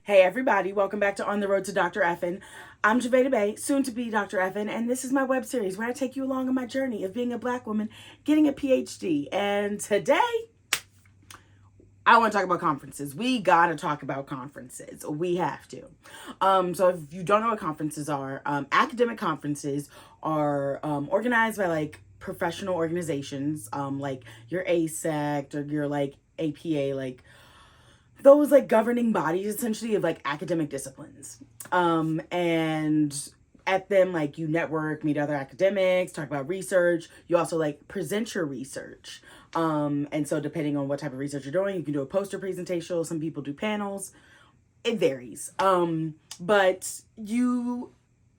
Hey everybody, welcome back to On the Road to Dr. Effin. I'm Javeda Bay, soon to be Dr. Effin, and this is my web series where I take you along on my journey of being a black woman getting a PhD. And today, I want to talk about conferences. We gotta talk about conferences. We have to. So if you don't know what conferences are, academic conferences are organized by like professional organizations, like your ASECT or your like APA, like those like governing bodies essentially of like academic disciplines. And at them, like you network, meet other academics, talk about research. You also like present your research. And so depending on what type of research you're doing, you can do a poster presentation. Some people do panels. It varies. But you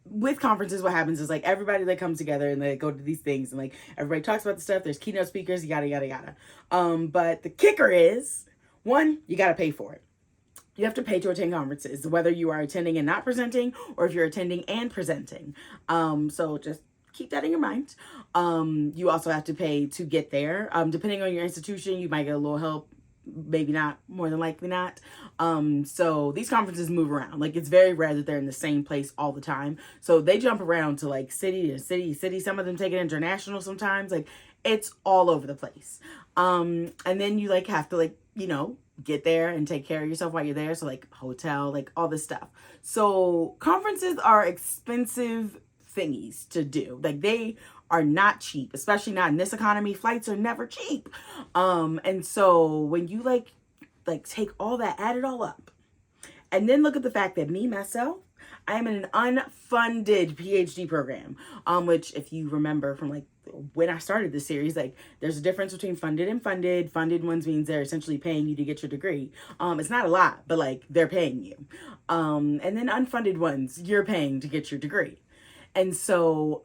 with conferences, what happens is like everybody that comes together and they go to these things and like everybody talks about the stuff. There's keynote speakers, yada yada yada. But the kicker is one, you got to pay for it. You have to pay to attend conferences, whether you are attending and not presenting, or if you're attending and presenting. So just keep that in your mind. You also have to pay to get there. Depending on your institution, you might get a little help, maybe not, more than likely not. So these conferences move around. Like it's very rare that they're in the same place all the time. So they jump around to like city to city, city. Some of them take it international sometimes. Like it's all over the place. And then you like have to like, get there and take care of yourself while you're there. So like hotel, like all this stuff. So conferences are expensive thingies to do. Like they are not cheap, especially not in this economy. Flights are never cheap. And so when you like take all that, add it all up, and then look at the fact that me, myself, I am in an unfunded PhD program, which if you remember from like when I started this series, like there's a difference between funded and funded. Funded ones means they're essentially paying you to get your degree. It's not a lot, but like they're paying you. And then unfunded ones, you're paying to get your degree. And so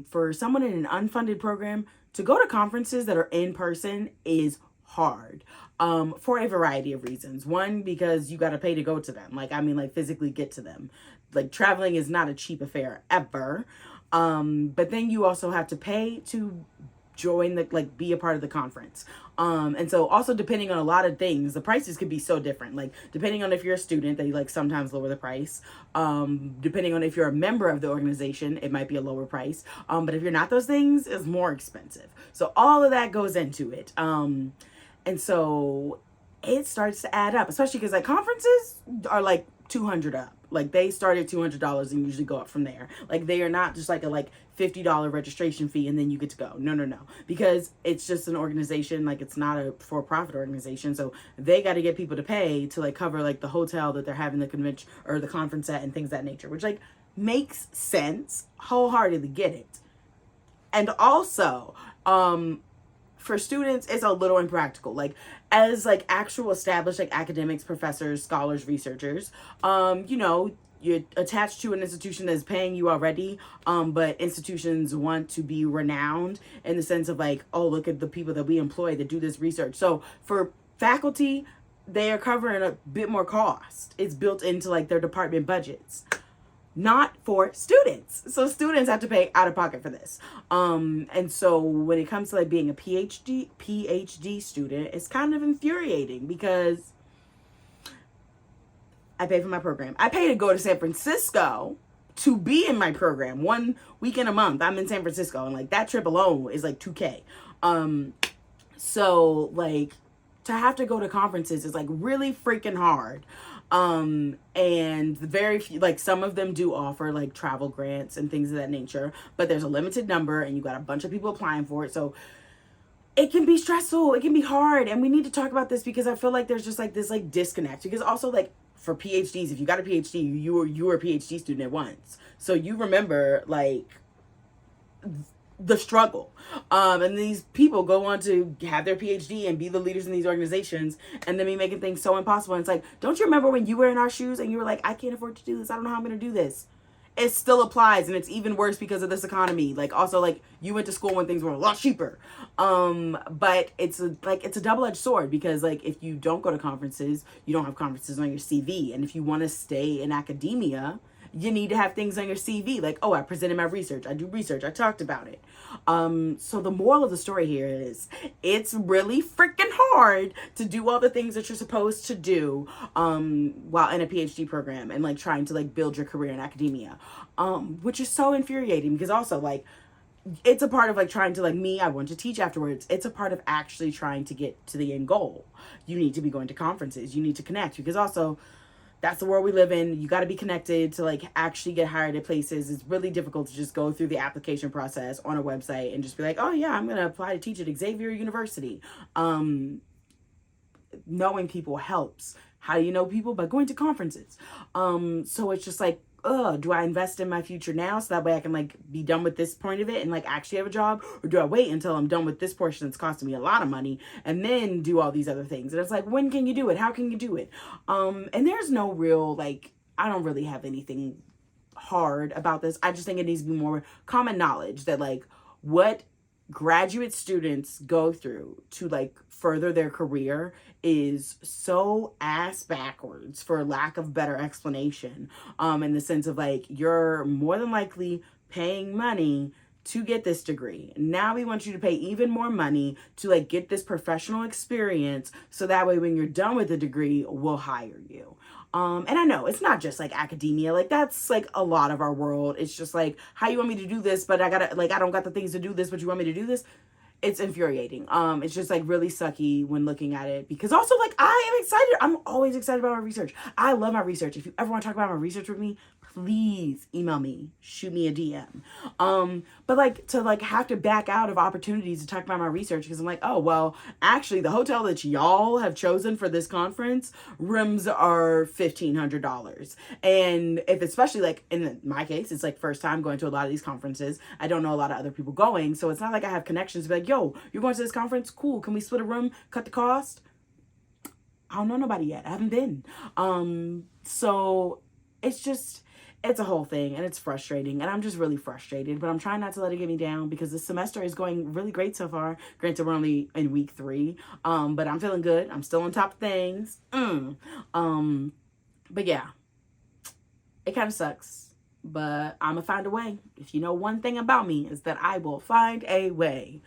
for someone in an unfunded program to go to conferences that are in person is hard. For a variety of reasons. One, because you got to pay to go to them. Like physically get to them. Like traveling is not a cheap affair ever. But then you also have to pay to join be a part of the conference. And so also depending on a lot of things, the prices could be so different. Like depending on if you're a student, they like sometimes lower the price. Depending on if you're a member of the organization, it might be a lower price. But if you're not those things, it's more expensive. So all of that goes into it. And so it starts to add up, especially because like conferences are like 200 up. Like they start at $200 and usually go up from there. Like they are not just like a $50 registration fee and then you get to go. No, because it's just an organization. Like it's not a for-profit organization, so they got to get people to pay to like cover like the hotel that they're having the convention or the conference at and things of that nature, which like makes sense. Wholeheartedly get it. And also, for students, it's a little impractical. Like as like actual established like academics, professors, scholars, researchers, you're attached to an institution that's paying you already, but institutions want to be renowned in the sense of like, oh, look at the people that we employ that do this research. So for faculty, they are covering a bit more cost. It's built into like their department budgets, not for students. So students have to pay out of pocket for this. And so when it comes to like being a PhD student, it's kind of infuriating because I pay for my program. I pay to go to San Francisco to be in my program 1 weekend a month. I'm in San Francisco and like that trip alone is like $2,000. So like to have to go to conferences is like really freaking hard. And very few, like some of them do offer like travel grants and things of that nature, but there's a limited number and you got a bunch of people applying for it. So it can be stressful. It can be hard. And we need to talk about this because I feel like there's just like this like disconnect, because also like for PhDs, if you got a PhD, you were a PhD student at once. So you remember like the struggle. And these people go on to have their PhD and be the leaders in these organizations and then be making things so impossible. And it's like, don't you remember when you were in our shoes and you were like, I can't afford to do this. I don't know how I'm going to do this. It still applies, and it's even worse because of this economy. Like also like you went to school when things were a lot cheaper. But it's a double-edged sword, because like if you don't go to conferences, you don't have conferences on your CV. And if you want to stay in academia, You need to have things on your CV like, oh, I presented my research, I do research, I talked about it. So the moral of the story here is it's really freaking hard to do all the things that you're supposed to do while in a PhD program and like trying to like build your career in academia, which is so infuriating because also like it's a part of like trying to like me, I want to teach afterwards. It's a part of actually trying to get to the end goal. You need to be going to conferences, you need to connect, because also that's the world we live in. You got to be connected to like actually get hired at places. It's really difficult to just go through the application process on a website and just be like, oh yeah, I'm gonna apply to teach at Xavier University. Knowing people helps. How do you know people? By going to conferences. So it's just like, do I invest in my future now so that way I can like be done with this point of it and like actually have a job? Or do I wait until I'm done with this portion that's costing me a lot of money and then do all these other things? And it's like, when can you do it? How can you do it? And there's no real, like, I don't really have anything hard about this. I just think it needs to be more common knowledge that like what graduate students go through to like further their career is so ass backwards, for lack of better explanation, in the sense of like you're more than likely paying money to get this degree. Now we want you to pay even more money to like get this professional experience so that way when you're done with the degree, we'll hire you. And I know it's not just like academia, like that's like a lot of our world. It's just like, how you want me to do this, but I gotta, like, I don't got the things to do this, but you want me to do this? It's infuriating. It's just like really sucky when looking at it, because also like I am excited. I'm always excited about my research. I love my research. If you ever want to talk about my research with me, please email me, shoot me a DM. But like to like have to back out of opportunities to talk about my research because I'm like, oh, well, actually the hotel that y'all have chosen for this conference, rooms are $1,500. And if, especially like in my case, it's like first time going to a lot of these conferences. I don't know a lot of other people going. So it's not like I have connections to be like, yo, you're going to this conference? Cool. Can we split a room, cut the cost? I don't know nobody yet. I haven't been. So it's a whole thing and it's frustrating and I'm just really frustrated, but I'm trying not to let it get me down because this semester is going really great so far. Granted, we're only in week 3, but I'm feeling good. I'm still on top of things. But yeah, it kind of sucks, but I'm gonna find a way. If you know one thing about me is that I will find a way.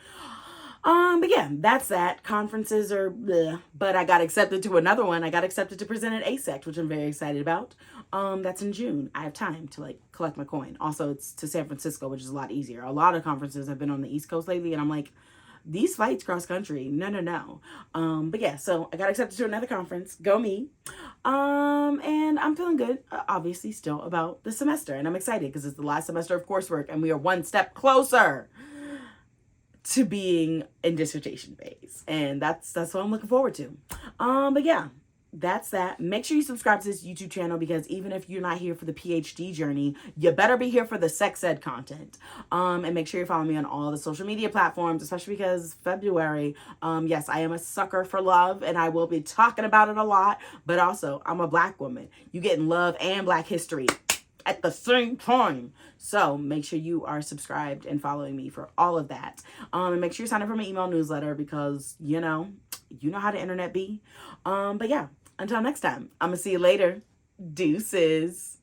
But yeah, that's that. Conferences are bleh, but I got accepted to another one. I got accepted to present at ASECT, which I'm very excited about. That's in June. I have time to like collect my coin. Also, it's to San Francisco, which is a lot easier. A lot of conferences have been on the East Coast lately, and I'm like, these flights cross country, no. But yeah, so I got accepted to another conference. Go me. And I'm feeling good, obviously, still about the semester, and I'm excited because it's the last semester of coursework, and we are one step closer to being in dissertation phase, and that's what I'm looking forward to. But yeah, that's that. Make sure you subscribe to this YouTube channel because even if you're not here for the PhD journey, you better be here for the sex ed content. And make sure you follow me on all the social media platforms, especially because February, yes, I am a sucker for love and I will be talking about it a lot, but also I'm a Black woman. You getting love and Black history at the same time. So make sure you are subscribed and following me for all of that. And make sure you sign up for my email newsletter because, you know how the internet be. But yeah, until next time, I'm going to see you later. Deuces.